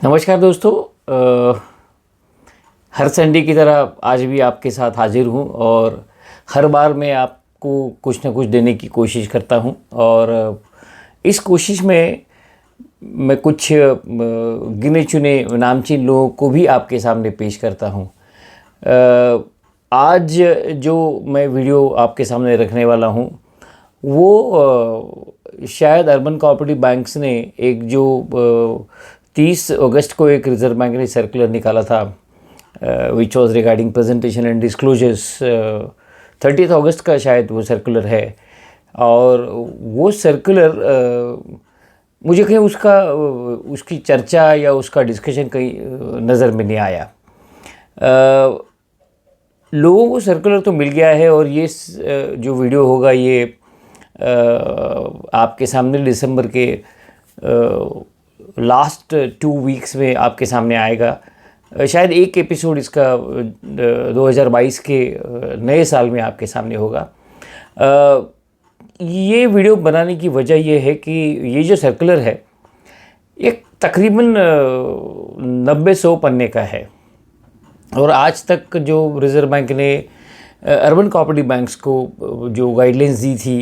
नमस्कार दोस्तों। हर संडे की तरह आज भी आपके साथ हाजिर हूँ और हर बार मैं आपको कुछ ना कुछ देने की कोशिश करता हूँ और इस कोशिश में मैं कुछ गिने चुने नामचीन लोगों को भी आपके सामने पेश करता हूँ। आज जो मैं वीडियो आपके सामने रखने वाला हूँ वो शायद अर्बन कोऑपरेटिव बैंक्स ने एक जो 30 अगस्त को एक रिज़र्व बैंक ने सर्कुलर निकाला था which was regarding presentation and disclosures. 30 अगस्त का शायद वो सर्कुलर है और वो सर्कुलर मुझे कहीं उसकी चर्चा या उसका डिस्कशन कहीं नज़र में नहीं आया। लोगों को सर्कुलर तो मिल गया है और ये जो वीडियो होगा ये आपके सामने दिसंबर के लास्ट 2 वीक्स में आपके सामने आएगा। शायद एक एपिसोड इसका 2022 के नए साल में आपके सामने होगा। ये वीडियो बनाने की वजह ये है कि ये जो सर्कुलर है एक तकरीबन 90-100 पन्ने का है और आज तक जो रिज़र्व बैंक ने अर्बन कोऑपरेटिव बैंक्स को जो गाइडलाइंस दी थी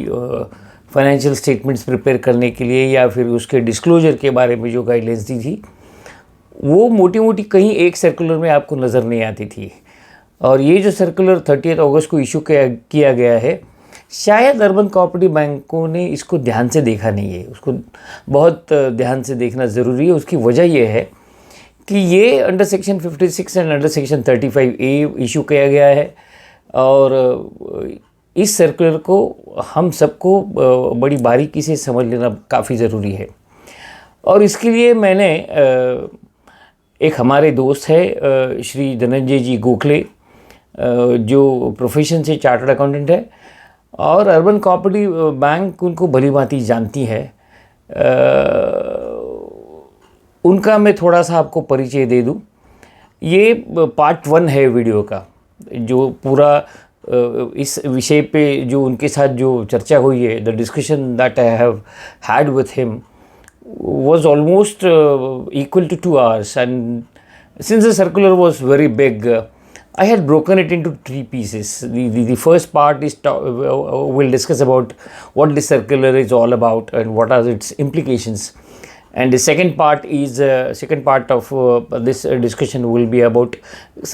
फाइनेंशियल स्टेटमेंट्स प्रिपेयर करने के लिए या फिर उसके डिस्क्लोजर के बारे में जो गाइडलाइंस दी थी वो मोटी मोटी कहीं एक सर्कुलर में आपको नज़र नहीं आती थी। और ये जो सर्कुलर 30 अगस्त को इशू किया गया है, शायद अर्बन कोऑपरेटिव बैंकों ने इसको ध्यान से देखा नहीं है। उसको बहुत ध्यान से देखना ज़रूरी है। उसकी वजह यह है कि ये under section 56 and under section 35A issue किया गया है और इस सर्कुलर को हम सबको बड़ी बारीकी से समझ लेना काफ़ी ज़रूरी है। और इसके लिए मैंने एक हमारे दोस्त है श्री धनंजय जी गोखले, जो प्रोफेशन से चार्टर्ड अकाउंटेंट है और अर्बन कोऑपरेटिव बैंक उनको भली भांति जानती है। उनका मैं थोड़ा सा आपको परिचय दे दूं। ये पार्ट 1 है वीडियो का, जो पूरा इस विषय पे जो उनके साथ जो चर्चा हुई है, the discussion that I have had with him was almost equal to 2 hours, and since the circular was very big, I had broken it into 3 pieces. The first part is we'll discuss about what this circular is all about and what are its implications, and the second part of this discussion will be about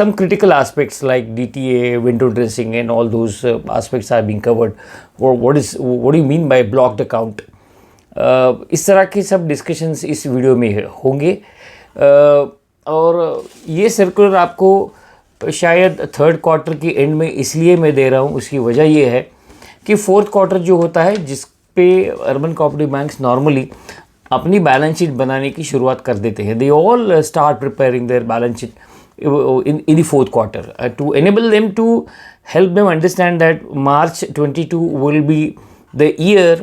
some critical aspects like DTA, window dressing, and all those aspects are being covered. Or what do you mean by blocked account? इस तरह के सब discussions इस video में होंगे और ये circular आपको शायद 3rd क्वार्टर के एंड में इसलिए मैं दे रहा हूँ। उसकी वजह ये है कि 4th क्वार्टर जो होता है जिस पे अर्बन कोऑपरेटिव बैंक्स नॉर्मली अपनी बैलेंस शीट बनाने की शुरुआत कर देते हैं। They all start preparing their balance sheet in the 4th quarter to enable them to help them understand that March 22 will be the year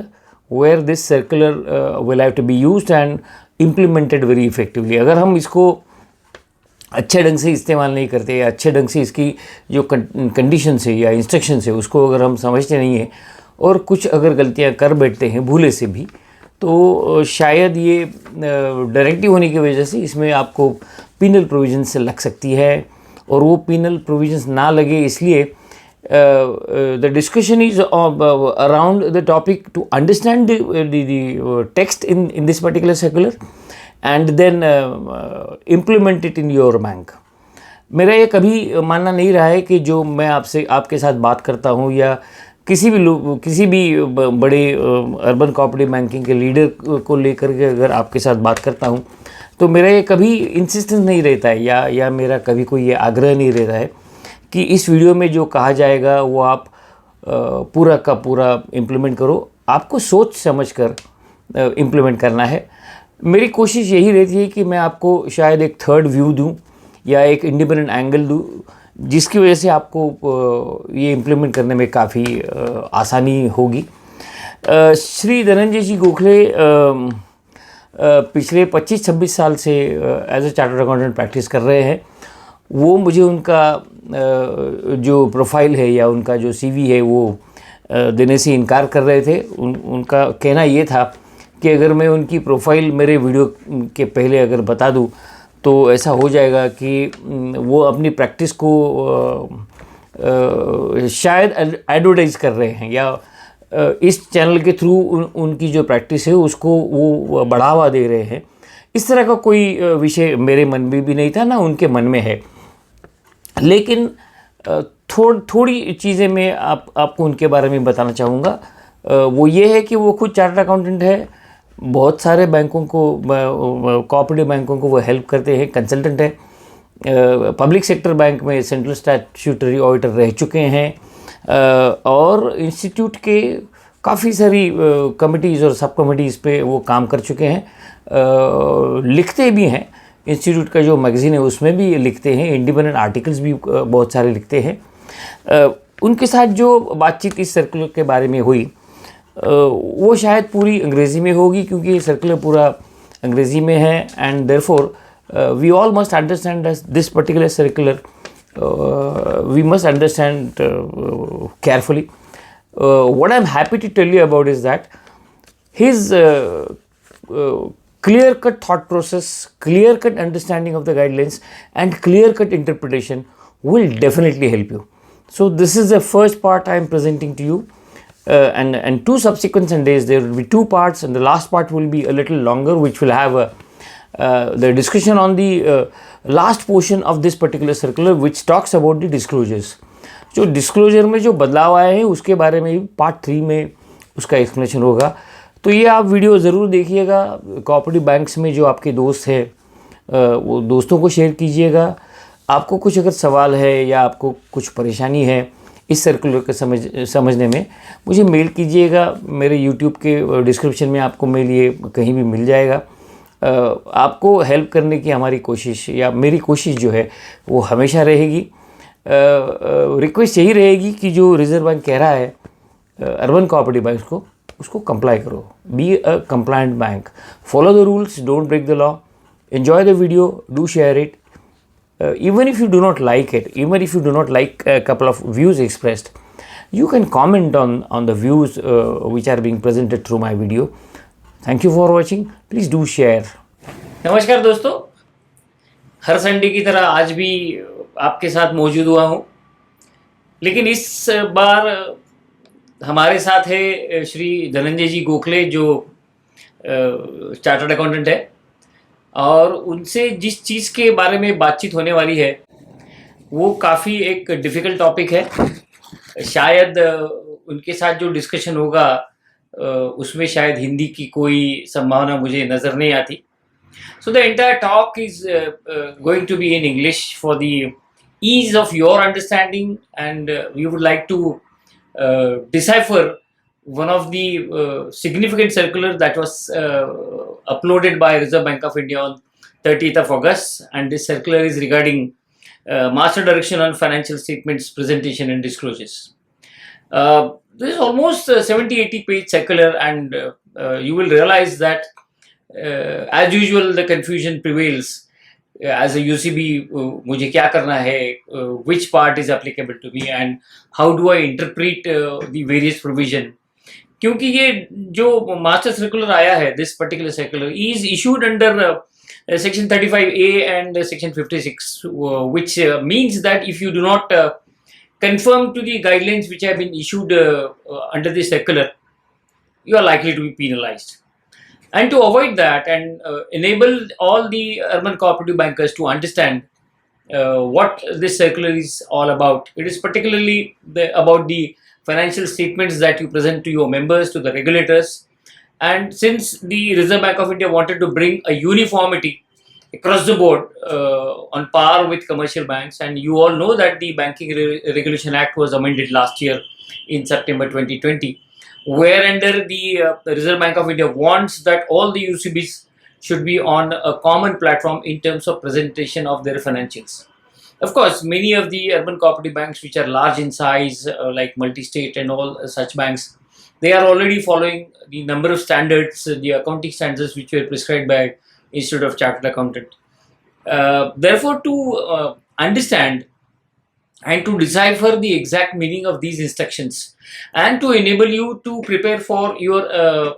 where this circular will have to be used and implemented very effectively. अगर हम इसको अच्छे ढंग से इस्तेमाल नहीं करते या अच्छे ढंग से इसकी जो कंडीशन है या इंस्ट्रक्शंस है उसको अगर हम समझते नहीं हैं और कुछ अगर गलतियां कर बैठते हैं भूले से भी, तो शायद ये डायरेक्टिव होने की वजह से इसमें आपको पिनल प्रोविजंस लग सकती है। और वो पिनल प्रोविजंस ना लगे इसलिए the discussion is around the topic to understand the text in this particular circular and then implement it in your bank. मेरा ये कभी मानना नहीं रहा है कि जो मैं आपके साथ बात करता हूँ या किसी भी बड़े अर्बन कोऑपरेटिव बैंकिंग के लीडर को लेकर के अगर आपके साथ बात करता हूँ तो मेरा ये कभी इंसिस्टेंस नहीं रहता है या मेरा कभी कोई ये आग्रह नहीं रहता है कि इस वीडियो में जो कहा जाएगा वो आप पूरा का पूरा इम्प्लीमेंट करो। आपको सोच समझ कर इम्प्लीमेंट करना है। मेरी कोशिश यही रहती है कि मैं आपको शायद एक 3rd व्यू दूं या एक इंडिपेंडेंट एंगल दूं, जिसकी वजह से आपको ये इम्प्लीमेंट करने में काफ़ी आसानी होगी। श्री धनंजय जी गोखले पिछले 25-26 साल से as a chartered accountant practice कर रहे हैं। वो मुझे उनका जो प्रोफाइल है या उनका जो CV है वो देने से इनकार कर रहे थे। उनका कहना ये था कि अगर मैं उनकी प्रोफाइल मेरे वीडियो के पहले अगर बता दूं तो ऐसा हो जाएगा कि वो अपनी प्रैक्टिस को शायद एडवर्टाइज कर रहे हैं, या इस चैनल के थ्रू उनकी जो प्रैक्टिस है उसको वो बढ़ावा दे रहे हैं। इस तरह का कोई विषय मेरे मन में भी नहीं था, ना उनके मन में है। लेकिन थोड़ी चीज़ें मैं आपको उनके बारे में बताना चाहूँगा। वो ये है कि वो खुद चार्टर्ड अकाउंटेंट है, बहुत सारे बैंकों को, कोऑपरेटिव बैंकों को वो हेल्प करते हैं, कंसल्टेंट है, पब्लिक सेक्टर बैंक में सेंट्रल स्टैट्यूटरी ऑडिटर रह चुके हैं, और इंस्टीट्यूट के काफ़ी सारी कमिटीज़ और सब कमिटीज़ पे वो काम कर चुके हैं, लिखते भी हैं। इंस्टीट्यूट का जो मैगज़ीन है उसमें भी लिखते हैं, इंडिपेंडेंट आर्टिकल्स भी बहुत सारे लिखते हैं। उनके साथ जो बातचीत इस सर्कुलर के बारे में हुई वो शायद पूरी अंग्रेज़ी में होगी, क्योंकि ये सर्कुलर पूरा अंग्रेज़ी में है, and therefore we all must understand this particular circular, we must understand carefully. What I'm happy to tell you about is that his clear-cut thought process, clear-cut understanding of the guidelines, and clear-cut interpretation will definitely help you. So this is the first part I am presenting to you, and two subsequent Sundays there will be two parts, and the last part will be a little longer, which will have the discussion on the last portion of this particular circular, which talks about the disclosures. जो disclosure में जो बदलाव आए हैं उसके बारे में भी पार्ट 3 में उसका एक्सप्लेनेशन होगा। तो ये आप वीडियो ज़रूर देखिएगा। कोऑपरेटिव बैंक्स में जो आपके दोस्त हैं वो दोस्तों को शेयर कीजिएगा। आपको कुछ अगर सवाल है या आपको कुछ परेशानी है इस सर्कुलर के समझने में, मुझे मेल कीजिएगा। मेरे यूट्यूब के डिस्क्रिप्शन में आपको मेल ये कहीं भी मिल जाएगा। आपको हेल्प करने की हमारी कोशिश, या मेरी कोशिश जो है वो हमेशा रहेगी। रिक्वेस्ट यही रहेगी कि जो रिजर्व बैंक कह रहा है अर्बन कोऑपरेटिव बैंक को, उसको कंप्लाई करो। Be a compliant bank, follow the rules, don't break the law, enjoy the video, do share it, even if you do not like it, even if you do not like a couple of views expressed, you can comment on the views which are being presented through my video. Thank you for watching. Please do share. नमस्कार दोस्तों, हर Sunday की तरह आज भी आपके साथ मौजूद हुआ हूँ, लेकिन इस बार हमारे साथ है श्री धनंजय जी गोखले, जो चार्टर्ड अकाउंटेंट है, और उनसे जिस चीज़ के बारे में बातचीत होने वाली है वो काफ़ी एक डिफ़िकल्ट टॉपिक है। शायद उनके साथ जो डिस्कशन होगा उसमें शायद हिंदी की कोई संभावना मुझे नज़र नहीं आती। So the entire talk is going to be in English for the ease of your understanding, and we would like to decipher one of the significant circular that was uploaded by Reserve Bank of India on 30th of August, and this circular is regarding Master Direction on Financial Statements Presentation and Disclosures. This is almost 70-80 page circular, and you will realize that as usual the confusion prevails. As a UCB, मुझे क्या करना है, which part is applicable to me, and how do I interpret the various provision. क्योंकि ये जो master circular आया है, this particular circular is issued under section 35A and section 56, which means that if you do not conform to the guidelines which have been issued under this circular, you are likely to be penalized. And to avoid that and enable all the urban cooperative bankers to understand what this circular is all about, it is particularly about the financial statements that you present to your members, to the regulators. And since the Reserve Bank of India wanted to bring a uniformity across the board on par with commercial banks, and you all know that the Banking Regulation Act was amended last year in September 2020, where under the Reserve Bank of India wants that all the UCBs should be on a common platform in terms of presentation of their financials. Of course, many of the urban cooperative banks which are large in size, like multi-state and all such banks, they are already following the number of standards, the accounting standards which were prescribed by Institute of Chartered Accountant. Therefore, to understand and to decipher the exact meaning of these instructions, and to enable you to prepare for your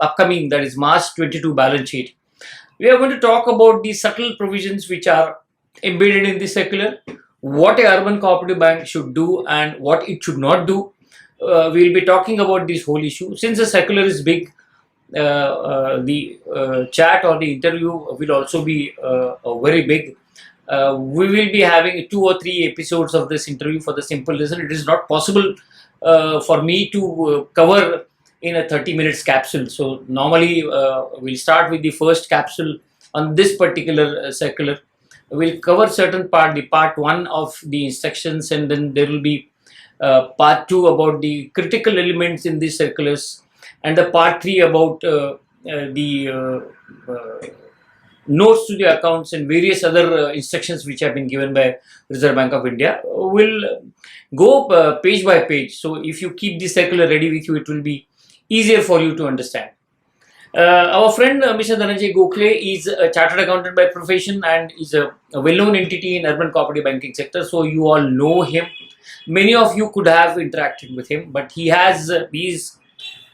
upcoming, that is March 22 balance sheet, We are going to talk about the subtle provisions which are embedded in the circular, what a urban cooperative bank should do and what it should not do. We will be talking about this whole issue. Since the circular is big, the chat or the interview will also be very big. We will be having 2 or 3 episodes of this interview for the simple reason it is not possible for me to cover in a 30 minutes capsule. So normally we'll start with the first capsule on this particular circular. We'll cover certain part, the part 1 of the instructions, and then there will be part 2 about the critical elements in these circulars, and the part 3 about the notes to the accounts and various other instructions which have been given by Reserve Bank of India. Will go page by page. So if you keep the circular ready with you, it will be easier for you to understand. Our friend Mr. Dhananjay Gokhale is a chartered accountant by profession and is a well-known entity in urban cooperative banking sector. So you all know him. Many of you could have interacted with him, but he is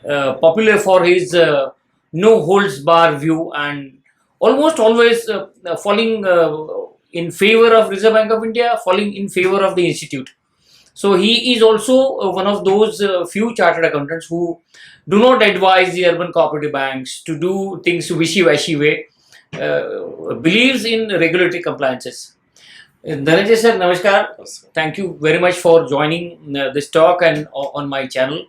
popular for his no holds bar view and almost always falling in favor of Reserve Bank of India, falling in favor of the institute. So he is also one of those few chartered accountants who do not advise the urban cooperative banks to do things wishy-washy way, believes in regulatory compliances. Dhananjay sir, namaskar. Thank you very much for joining this talk and on my channel.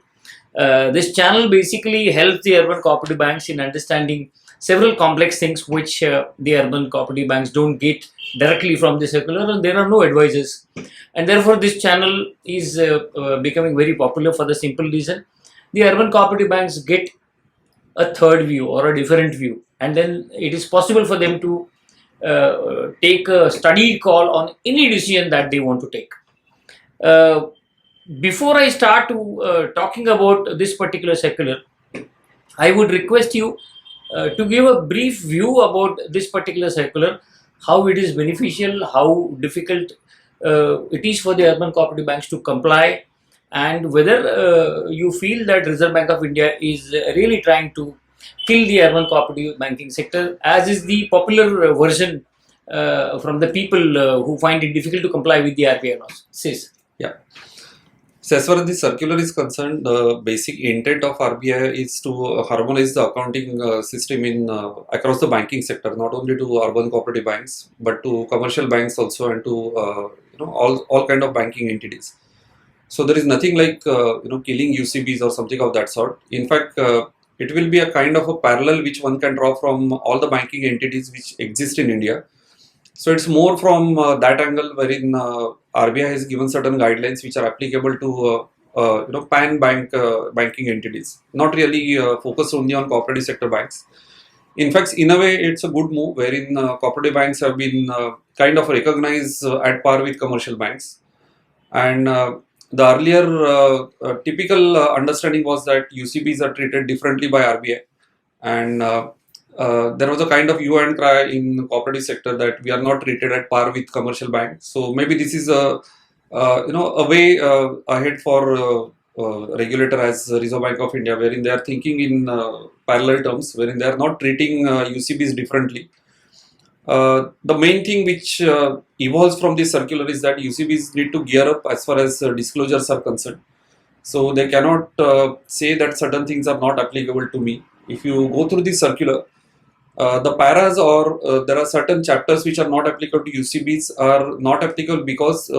This channel basically helps the urban cooperative banks in understanding several complex things which the urban cooperative banks don't get directly from the circular, and there are no advisors. And therefore, this channel is becoming very popular for the simple reason the urban cooperative banks get a third view or a different view, and then it is possible for them to take a studied call on any decision that they want to take. Before I start to talking about this particular circular, I would request you to give a brief view about this particular circular, how it is beneficial, how difficult it is for the urban cooperative banks to comply, and whether you feel that Reserve Bank of India is really trying to kill the urban cooperative banking sector, as is the popular version from the people who find it difficult to comply with the RBI laws. Says. Yeah. So as far as the circular is concerned, the basic intent of RBI is to harmonize the accounting system in across the banking sector, not only to urban cooperative banks, but to commercial banks also, and to all kind of banking entities. So there is nothing like killing UCBs or something of that sort. In fact, it will be a kind of a parallel which one can draw from all the banking entities which exist in India. So it's more from that angle wherein RBI has given certain guidelines which are applicable to pan banking entities, not really focused only on cooperative sector banks. In fact, in a way, it's a good move wherein cooperative banks have been kind of recognized at par with commercial banks. And the earlier typical understanding was that UCBs are treated differently by RBI, and there was a kind of hue and cry in cooperative sector that we are not treated at par with commercial banks. So maybe this is a way ahead for regulator as Reserve Bank of India, wherein they are thinking in parallel terms, wherein they are not treating UCBs differently. The main thing which evolves from this circular is that UCBs need to gear up as far as disclosures are concerned. So they cannot say that certain things are not applicable to me. If you go through the circular, the paras or there are certain chapters which are not applicable to UCBs are not applicable because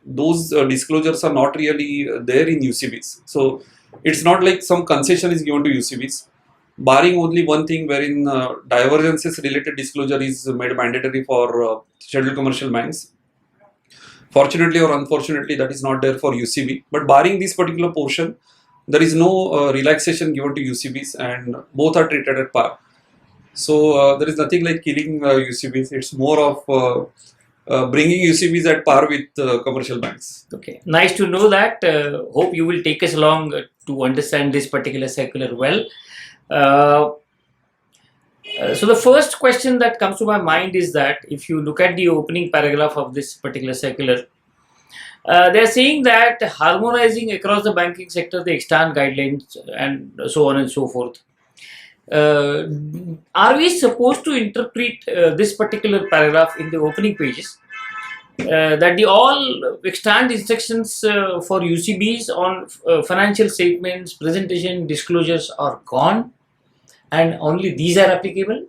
those disclosures are not really there in UCBs. So it's not like some concession is given to UCBs, barring only one thing wherein divergences related disclosure is made mandatory for scheduled commercial banks. Fortunately or unfortunately, that is not there for UCB. But barring this particular portion, there is no relaxation given to UCBs, and both are treated at par. So there is nothing like killing UCBs. It's more of bringing UCBs at par with commercial banks. Okay, nice to know that. Hope you will take us along to understand this particular circular well. So the first question that comes to my mind is that if you look at the opening paragraph of this particular circular, they are saying that harmonizing across the banking sector the extant guidelines and so on and so forth. are we supposed to interpret this particular paragraph in the opening pages that the all extant instructions for UCBs on financial statements, presentation, disclosures are gone, and only these are applicable?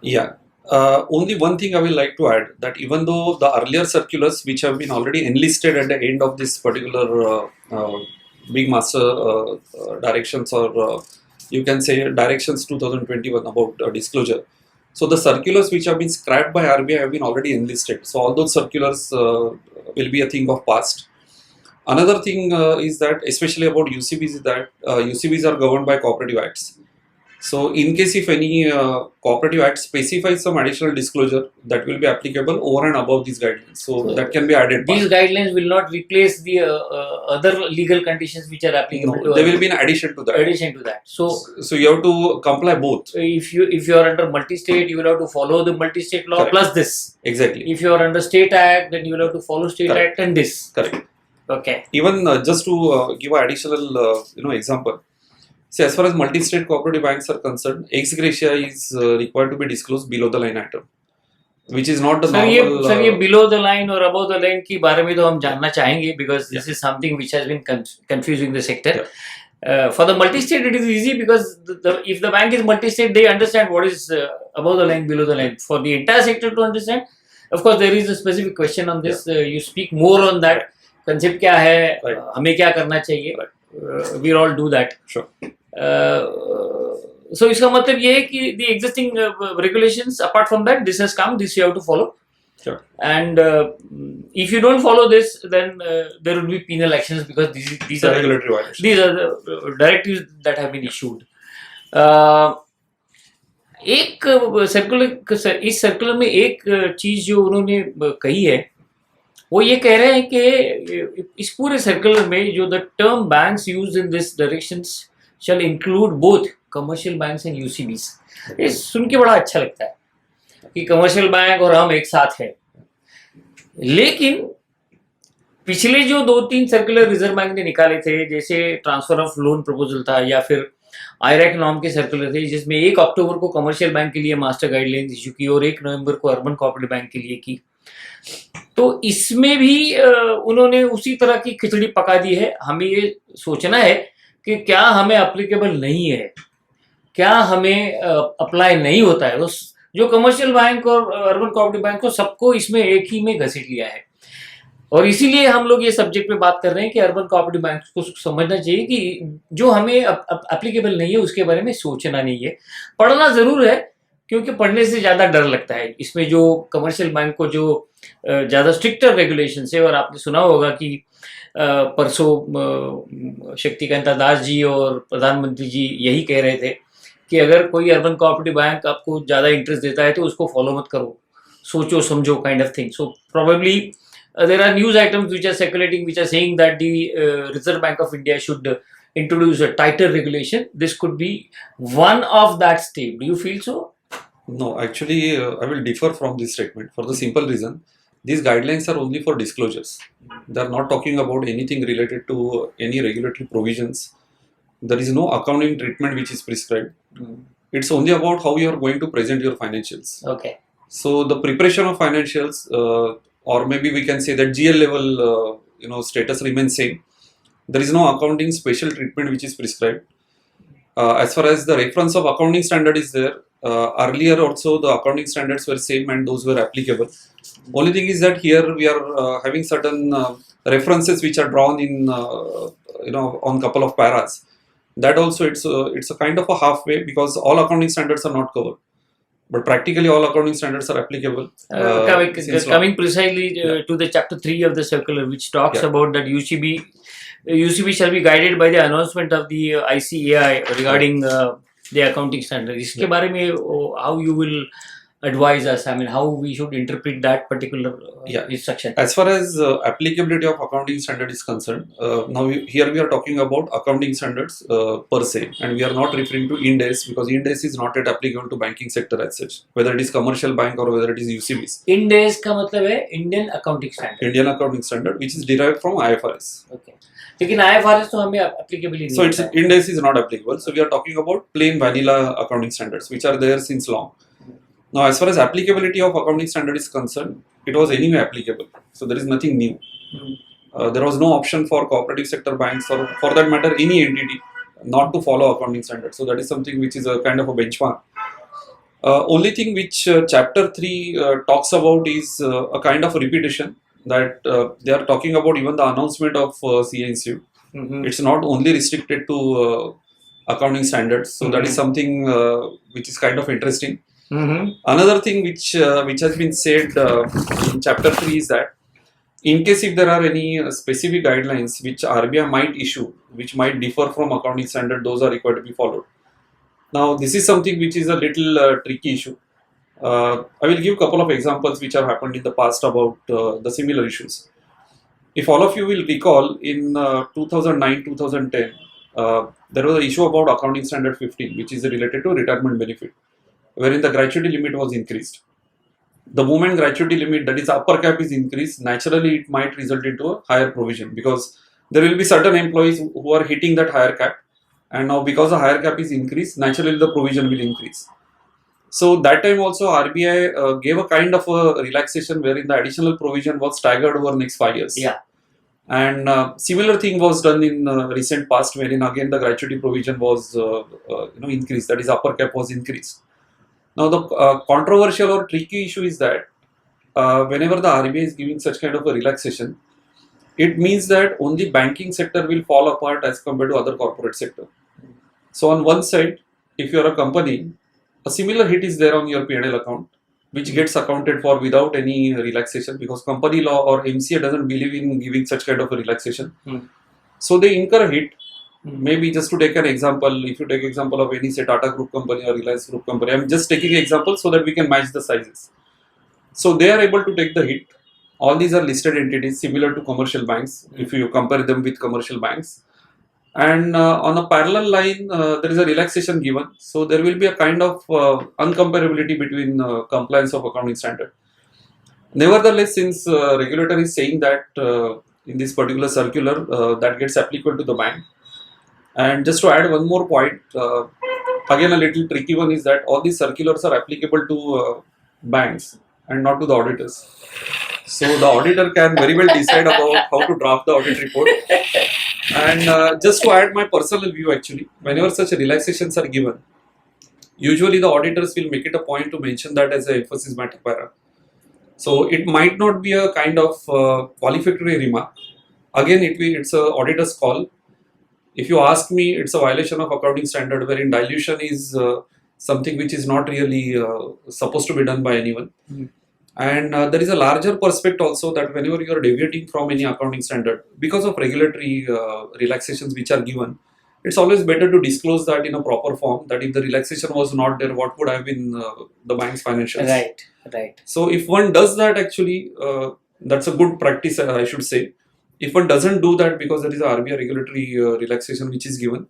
Yeah. Only one thing I will like to add, that even though the earlier circulars which have been already enlisted at the end of this particular big master directions, or you can say directions 2021 about disclosure. So the circulars which have been scrapped by RBI have been already enlisted. So all those circulars will be a thing of past. Another thing is that, especially about UCBs, is that UCBs are governed by cooperative acts. So in case if any cooperative act specifies some additional disclosure, that will be applicable over and above these guidelines. So that can be added. These guidelines will not replace the other legal conditions which are applicable. No, they will be in addition to that. Addition to that. So you have to comply both. If you are under multi-state, you will have to follow the multi-state law. Correct. Plus this. Exactly. If you are under state act, then you will have to follow state Correct. act and this. Correct. Okay. Even just to give an additional example. See, as far as multi-state cooperative banks are concerned, ex gratia is required to be disclosed below the line item, which is not the normal. Sir, ये below the line or above the line की बारे में तो हम जानना चाहेंगे, because this is something which has been confusing the sector. For the multi-state, it is easy because if the bank is multi-state, they understand what is above the line, below the line. For the entire sector to understand, of course, there is a specific question on this. You speak more on that. Concept क्या है, हमें क्या करना चाहिए? We all do that. Sure. So इसका मतलब ये है कि the existing regulations, apart from that, this has come, this you have to follow. Sure. And if you don't follow this, then there will be penal actions, because these are regulatory violations. These are the directives that have been issued. एक circular, इस circular में एक चीज जो उन्होंने कही है, वो ये कह रहे हैं कि इस पूरे सर्कुलर में जो the term banks used in this directions shall include both commercial banks and UCBs. ये सुन के बड़ा अच्छा लगता है कि कमर्शियल बैंक और हम एक साथ हैं, लेकिन पिछले जो 2-3 सर्कुलर रिजर्व बैंक ने निकाले थे, जैसे ट्रांसफर ऑफ लोन प्रपोजल था, या फिर आईरैक नॉर्म के सर्कुलर थे, जिसमें 1 अक्टूबर को कमर्शियल बैंक के लिए मास्टर गाइडलाइंस इशू की और 1 नवंबर को अर्बन कोऑपरेटिव बैंक के लिए की, तो इसमें भी उन्होंने उसी तरह की खिचड़ी पका दी है. हमें ये सोचना है कि क्या हमें एप्लीकेबल नहीं है, क्या हमें अप्लाई नहीं होता है. तो जो कमर्शियल बैंक और अर्बन कोऑपरेटिव बैंक को सबको इसमें एक ही में घसीट लिया है, और इसीलिए हम लोग ये सब्जेक्ट पे बात कर रहे हैं कि अर्बन कोऑपरेटिव बैंक को समझना चाहिए कि जो हमें एप्लीकेबल नहीं है उसके बारे में सोचना नहीं है. पढ़ना जरूर है, क्योंकि पढ़ने से ज़्यादा डर लगता है. इसमें जो कमर्शियल बैंक को जो ज़्यादा स्ट्रिक्टर रेगुलेशन है, और आपने सुना होगा कि परसों शक्तिकांता दास जी और प्रधानमंत्री जी यही कह रहे थे कि अगर कोई अर्बन कोऑपरेटिव बैंक आपको ज़्यादा इंटरेस्ट देता है तो उसको फॉलो मत करो, सोचो समझो kind of thing. So probably there are news items which are circulating which are saying that the Reserve Bank of India should introduce a tighter regulation. This could be one of that step. Do you feel so? No, actually, I will differ from this statement for the simple reason. These guidelines are only for disclosures. They are not talking about anything related to any regulatory provisions. There is no accounting treatment which is prescribed. It's only about how you are going to present your financials. Okay. So the preparation of financials, or maybe we can say that GL level, status remains same. There is no accounting special treatment which is prescribed. As far as the reference of accounting standard is there, earlier also the accounting standards were same and those were applicable. Only thing is that here we are having certain references which are drawn in on couple of paras. That also it's a kind of a halfway, because all accounting standards are not covered, but practically all accounting standards are applicable. Coming precisely to the chapter 3 of the circular, which talks about that UCB shall be guided by the announcement of the ICAI regarding the accounting standard. इसके बारे में how you will advise us? I mean, how we should interpret that particular instruction? As far as applicability of accounting standard is concerned, now here we are talking about accounting standards per se, and we are not referring to Ind AS, because Ind AS is not yet applicable to banking sector as such, whether it is commercial bank or whether it is UCBs. Ind AS का मतलब है Indian Accounting Standard. Indian Accounting Standard, which is derived from IFRS. Okay. लेकिन IFRS तो हमें applicable ही नहीं So it's होता है. Ind AS is not applicable. So we are talking about plain vanilla accounting standards, which are there since long. Now, as far as applicability of accounting standard is concerned, it was anyway applicable. So there is nothing new. There was no option for cooperative sector banks or, for that matter, any entity not to follow accounting standards. So that is something which is a kind of a benchmark. Only thing which chapter 3 talks about is a kind of a repetition that they are talking about even the announcement of CNCU. It's not only restricted to accounting standards. So that is something which is kind of interesting. Another thing which has been said in chapter 3 is that in case if there are any specific guidelines which RBI might issue, which might differ from accounting standard, those are required to be followed. Now, this is something which is a little tricky issue. I will give a couple of examples which have happened in the past about the similar issues. If all of you will recall, in 2009-2010, there was an issue about accounting standard 15, which is related to retirement benefit, wherein the gratuity limit was increased. The moment gratuity limit, that is upper cap, is increased, naturally it might result into a higher provision, because there will be certain employees who are hitting that higher cap, and now because the higher cap is increased, naturally the provision will increase. So that time also RBI gave a kind of a relaxation wherein the additional provision was staggered over next 5 years. Yeah. And similar thing was done in recent past, wherein again the gratuity provision was increased, that is upper cap was increased. Now the controversial or tricky issue is that whenever the RBI is giving such kind of a relaxation, it means that only banking sector will fall apart as compared to other corporate sector. So on one side, if you are a company, a similar hit is there on your P&L account, which gets accounted for without any relaxation, because company law or MCA doesn't believe in giving such kind of a relaxation. So they incur a hit. Maybe just to take an example, if you take example of any say Tata Group company or Reliance Group company, I'm just taking example so that we can match the sizes. So they are able to take the hit. All these are listed entities similar to commercial banks, if you compare them with commercial banks. And on a parallel line, there is a relaxation given. So there will be a kind of uncomparability between compliance of accounting standard. Nevertheless, since regulator is saying that in this particular circular that gets applicable to the bank. And just to add one more point, again a little tricky one is that all these circulars are applicable to banks and not to the auditors. So the auditor can very well decide about how to draft the audit report. And just to add my personal view, actually, whenever such relaxations are given, usually the auditors will make it a point to mention that as a emphasis matter para. So it might not be a kind of qualificatory remark. Again, it's a auditor's call. If you ask me, it's a violation of accounting standard wherein dilution is something which is not really supposed to be done by anyone. And there is a larger perspective also that whenever you are deviating from any accounting standard, because of regulatory relaxations which are given, it's always better to disclose that in a proper form, that if the relaxation was not there, what would have been the bank's financials. Right. So if one does that, actually, that's a good practice, I should say. If one doesn't do that because there is a RBI regulatory relaxation which is given,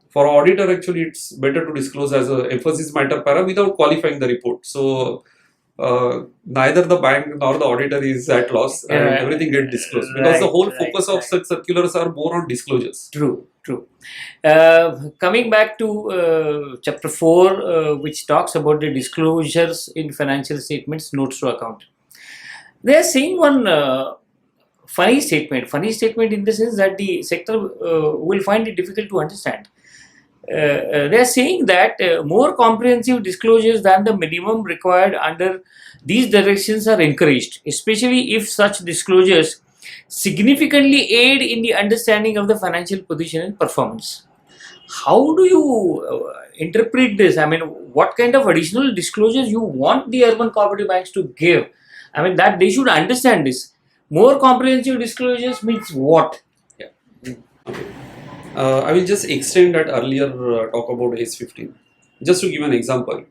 for auditor actually it's better to disclose as a emphasis matter para without qualifying the report. So neither the bank nor the auditor is at loss, and everything gets disclosed, because the whole focus of such circulars are more on disclosures. True. Coming back to chapter 4, which talks about the disclosures in financial statements, notes to account. They are saying one funny statement in the sense that the sector will find it difficult to understand. They are saying that more comprehensive disclosures than the minimum required under these directions are encouraged, especially if such disclosures significantly aid in the understanding of the financial position and performance. How do you interpret this? I mean, what kind of additional disclosures you want the urban cooperative banks to give? I mean, that they should understand this. More comprehensive disclosures means what? I will just extend that earlier talk about AS 15. Just to give an example,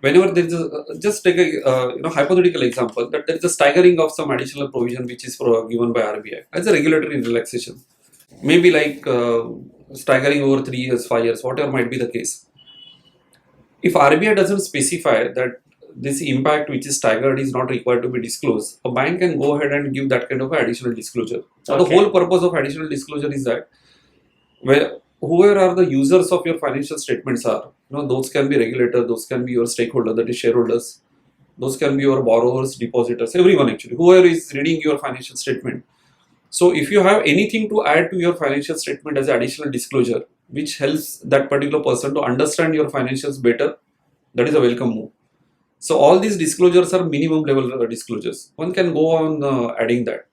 whenever there is just take a hypothetical example that there is a staggering of some additional provision which is given by RBI as a regulatory relaxation, maybe like staggering over 3 years, 5 years, whatever might be the case. If RBI doesn't specify that this impact which is staggered is not required to be disclosed, a bank can go ahead and give that kind of additional disclosure. So the Okay. whole purpose of additional disclosure is that where whoever are the users of your financial statements are, those can be regulator, those can be your stakeholder, that is shareholders, those can be your borrowers, depositors, everyone actually, whoever is reading your financial statement. So if you have anything to add to your financial statement as additional disclosure, which helps that particular person to understand your financials better, that is a welcome move. So all these disclosures are minimum level disclosures. One can go on adding that.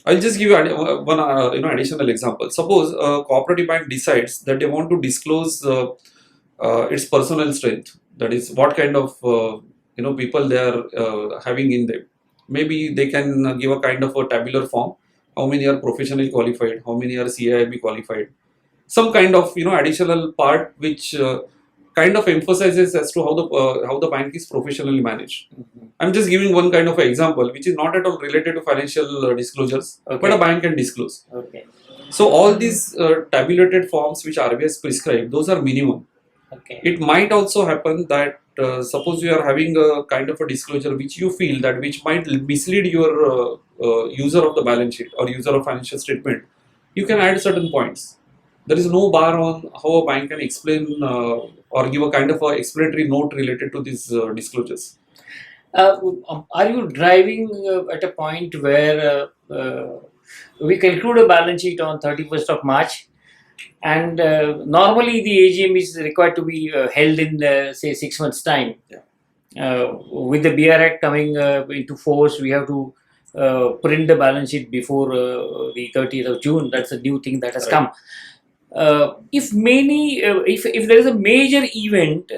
I'll just give you one additional example. Suppose a cooperative bank decides that they want to disclose its personal strength. That is, what kind of people they are having in them. Maybe they can give a kind of a tabular form. How many are professionally qualified? How many are CIIB qualified? Some kind of additional part which kind of emphasizes as to how the bank is professionally managed. I'm just giving one kind of example, which is not at all related to financial disclosures, Okay. but a bank can disclose. Okay. So all these tabulated forms which RBI has prescribed, those are minimum. Okay. It might also happen that suppose you are having a kind of a disclosure which you feel that which might mislead your user of the balance sheet or user of financial statement, you can add certain points. There is no bar on how a bank can explain or give a kind of a explanatory note related to these disclosures. Are you driving at a point where we conclude a balance sheet on 31st of March, and normally the AGM is required to be held in say 6 months time? With the BR Act coming into force, we have to print the balance sheet before the 30th of June. That's a new thing that has come. If there is a major event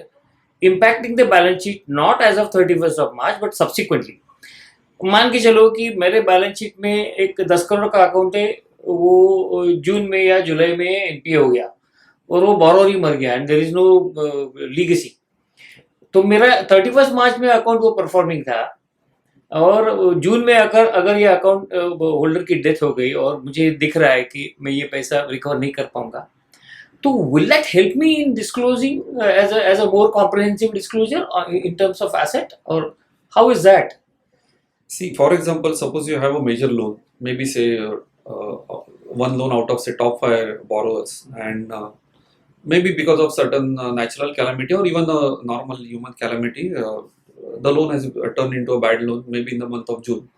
impacting the balance sheet not as of 31st of March but subsequently, मान के चलो कि मेरे balance sheet में एक 10 करोड़ का account है, वो जून में या जुलाई में एनपीए हो गया और वो बोरोर ही मर गया and there is no legacy, तो मेरा 31 मार्च में अकाउंट वो परफॉर्मिंग था और जून में अगर ये अकाउंट होल्डर की डेथ हो गई और मुझे दिख रहा है कि मैं ये पैसा रिकवर नहीं कर पाऊंगा, तो will that help me in disclosing as a more comprehensive disclosure in terms of asset, or how is that? See, for example, suppose you have a major loan, maybe say one loan out of say top 5 borrowers, and maybe because of certain natural calamity or even a normal human calamity, the loan has turned into a bad loan maybe in the month of June,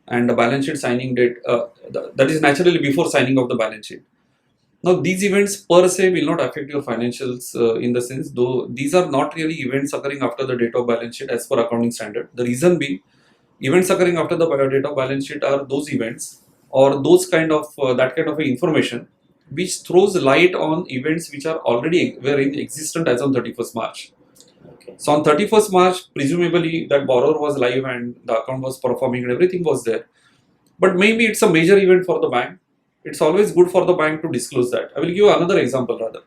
and the balance sheet signing date, that is naturally before signing of the balance sheet. Now these events per se will not affect your financials in the sense, though these are not really events occurring after the date of balance sheet as per accounting standard. The reason being, events occurring after the date of balance sheet are those events or those kind of that kind of information which throws light on events which are already were in existent as on 31st March. Okay. So on 31st March, presumably that borrower was live and the account was performing and everything was there. But maybe it's a major event for the bank. It's always good for the bank to disclose that. I will give you another example rather.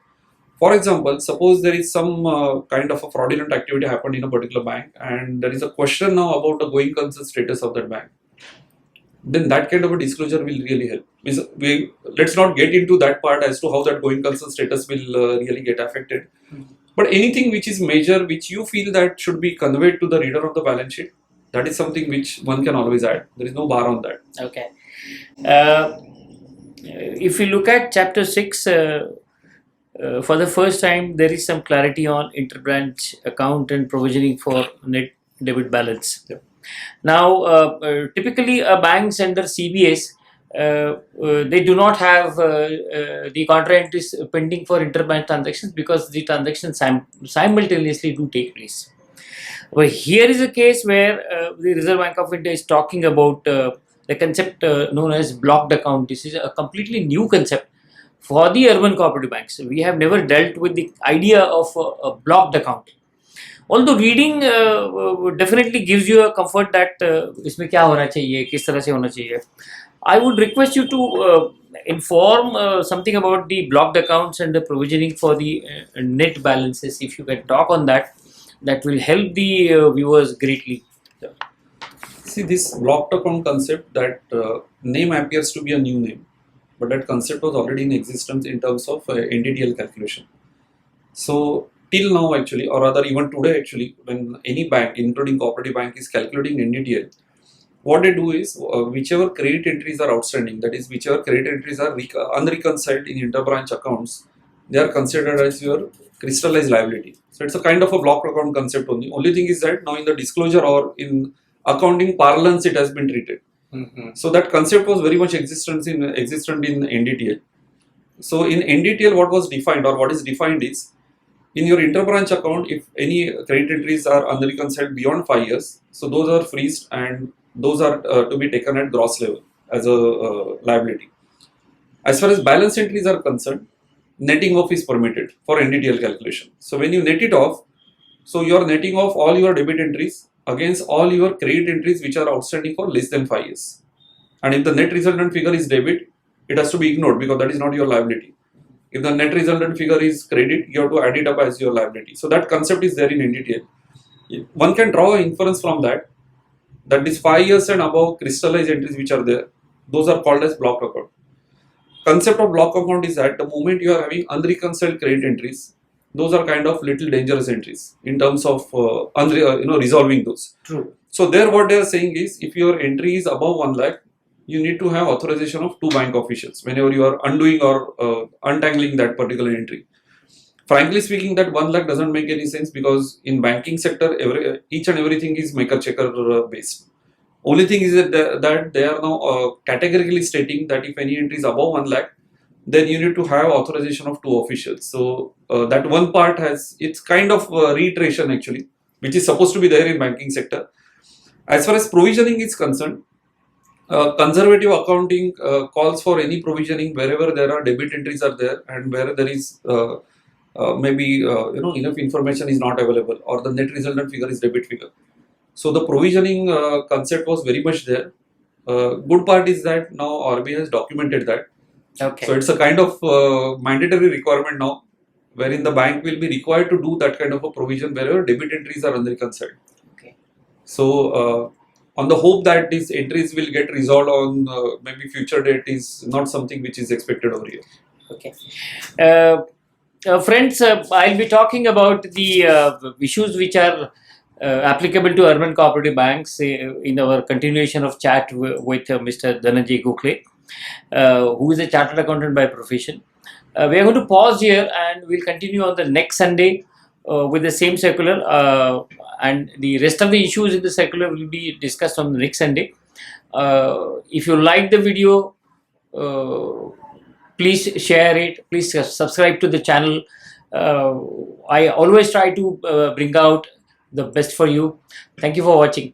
For example, suppose there is some kind of a fraudulent activity happened in a particular bank and there is a question now about the going concern status of that bank. Then that kind of a disclosure will really help. Let's not get into that part as to how that going concern status will really get affected. But anything which is major, which you feel that should be conveyed to the reader of the balance sheet, that is something which one can always add. There is no bar on that. Okay. If you look at chapter 6, for the first time there is some clarity on interbranch account and provisioning for net debit balance. Yep. Now, typically a banks under CBS, they do not have the contra entries pending for interbank transactions because the transactions simultaneously do take place. Well, here is a case where the Reserve Bank of India is talking about the concept known as blocked account. This is a completely new concept for the urban cooperative banks. We have never dealt with the idea of a blocked account. Although reading definitely gives you a comfort that इसमें क्या होना चाहिए, किस तरह से होना चाहिए. I would request you to inform something about the blocked accounts and the provisioning for the net balances. If you can talk on that, that will help the viewers greatly. See, this blocked account concept, that name appears to be a new name, but that concept was already in existence in terms of NDTL calculation. So till now actually, or rather even today actually, when any bank, including cooperative bank, is calculating NDTL, what they do is whichever credit entries are outstanding, that is, whichever credit entries are unreconciled in interbranch accounts, they are considered as your crystallized liability. So it's a kind of a block account concept only. Only thing is that now in the disclosure or in accounting parlance, it has been treated. So that concept was very much existent in NDTL. So in NDTL, what was defined or what is defined is, in your interbranch account, if any credit entries are unreconciled beyond 5 years, so those are freezed and those are to be taken at gross level as a liability. As far as balance entries are concerned, netting off is permitted for NDTL calculation. So when you net it off, so you are netting off all your debit entries against all your credit entries which are outstanding for less than 5 years. And if the net resultant figure is debit, it has to be ignored because that is not your liability. If the net resultant figure is credit, you have to add it up as your liability. So that concept is there in NDTL. One can draw an inference from that, that is 5 years and above crystallized entries which are there, those are called as block account. Concept of block account is that the moment you are having unreconciled credit entries, those are kind of little dangerous entries in terms of resolving those. True. So there what they are saying is, if your entry is above 1 lakh, you need to have authorization of 2 bank officials whenever you are undoing or untangling that particular entry. Frankly speaking, that 1 lakh doesn't make any sense because in banking sector, each and everything is maker checker based. Only thing is that they are now categorically stating that if any entry is above 1 lakh, then you need to have authorization of 2 officials. So that one part it's kind of reiteration actually, which is supposed to be there in banking sector. As far as provisioning is concerned, conservative accounting calls for any provisioning wherever there are debit entries are there and where there is maybe enough information is not available or the net resultant figure is debit figure. So the provisioning concept was very much there. Good part is that now RBI has documented that. Okay. So it's a kind of mandatory requirement now, wherein the bank will be required to do that kind of a provision wherever debit entries are unreconciled. Okay. So on the hope that these entries will get resolved on maybe future date is not something which is expected over here. Okay. Friends, I'll be talking about the issues which are applicable to urban cooperative banks in our continuation of chat with Mr. Dhananjay Gokhale, who is a chartered accountant by profession. We are going to pause here and we'll continue on the next Sunday with the same circular, and the rest of the issues in the circular will be discussed on the next Sunday. If you like the video, please share it, please subscribe to the channel. I always try to bring out the best for you. Thank you for watching.